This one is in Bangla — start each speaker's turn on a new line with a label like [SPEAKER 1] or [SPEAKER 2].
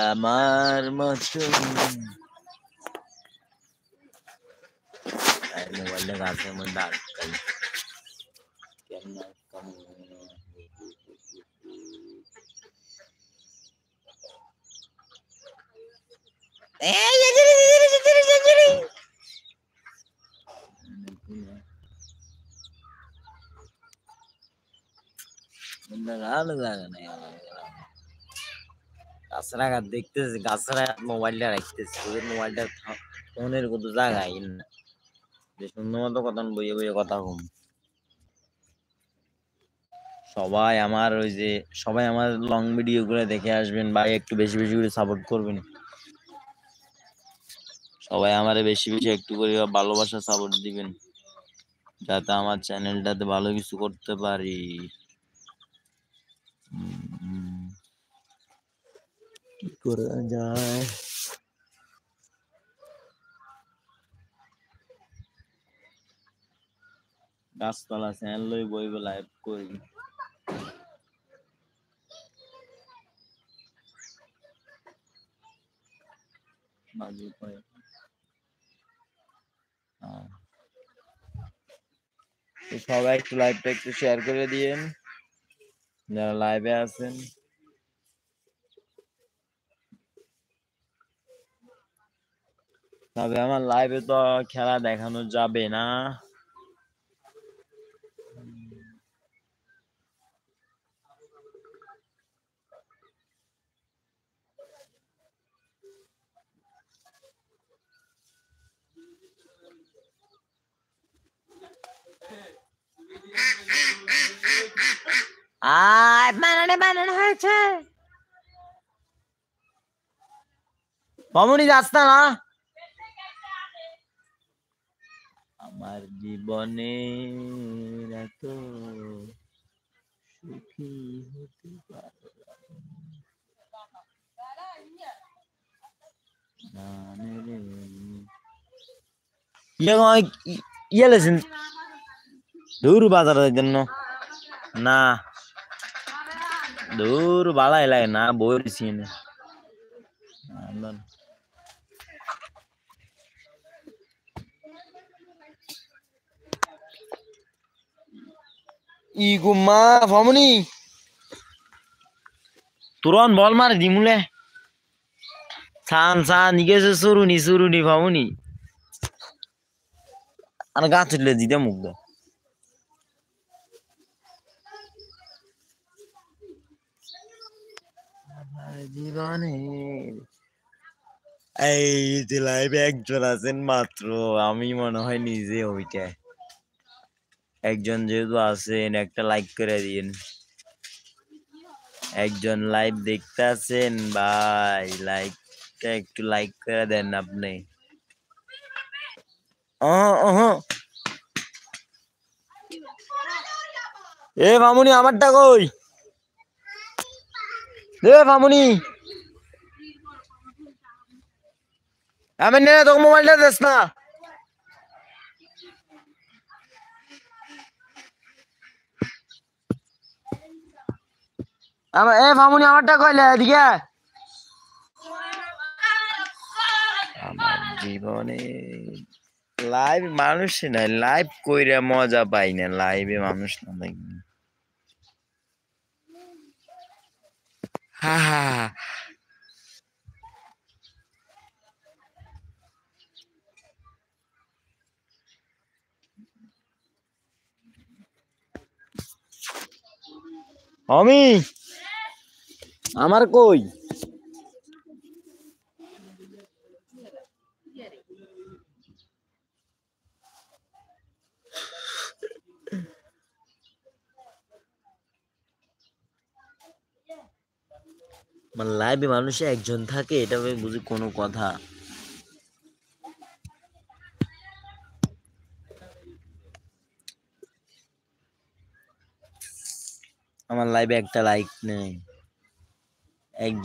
[SPEAKER 1] আমার মতন মোবাইলটা গাছের মধ্যে আটকাই কেমন গাছরা দেখতেছি গাছরা মোবাইলটা রাখতেছি মোবাইলটা ফোনের কত জায়গায় না যে সুন্দর মতো কথা বইয়ে বইয়ে কথা কম সবাই আমার ওই যে সবাই আমার লং ভিডিও গুলো দেখে আসবেন ভাই একটু বেশি বেশি করে সাপোর্ট করবেন সবাই আমারে বেশি বেশি একটু করে ভালোবাসা সাপোর্ট দিবেন যাতে আমার চ্যানেলটাতে ভালো কিছু করতে পারি কি করা যায় গাছতলা চ্যানেল লই বইব লাইভ করি বাজে কয় তো সবাই একটু লাইভটা একটু শেয়ার করে দিয়েন যারা লাইভে আছেন তবে আমার লাইভে তো খেলা দেখানো যাবে না বানানো হয়েছে মামুনি যাস না আমার জীবনে এত সুখী হতে ইয়ে লেছেন দূর বাজারের জন্য না দূর বালা লাগে না বইছি ই গুম্মা ফামুনি তুরন বল মার দিমুলে ছান ছান নিগেছে সুরুনি ফামুনি আর গাছ উঠলে দিতে মুখ দে জীবনে এই যে লাইভে একজন আছেন মাত্র আমি মনে হয় নিজে ওইটা একজন যেহেতু আছেন একটা লাইক করে দিন একজন লাইভ দেখতে আছেন ভাই লাইকটা একটু লাইক করে দেন আপনি এ মামুনি আমারটা কই এ মামুনি আমি নে তোর মোবাইলটা দেস না এ মামুনি আমারটা কইলে এদিকে আমার জীবনে লাইভ মানুষ নাই লাইভ কইরা মজা পাই না লাইভে মানুষ না দেখি হা হা আমি আমার কই মানে লাইভে মানুষে একজন থাকে এটা আমি বুঝি কোনো কথা আমার লাইভে একটা লাইক নেই একজন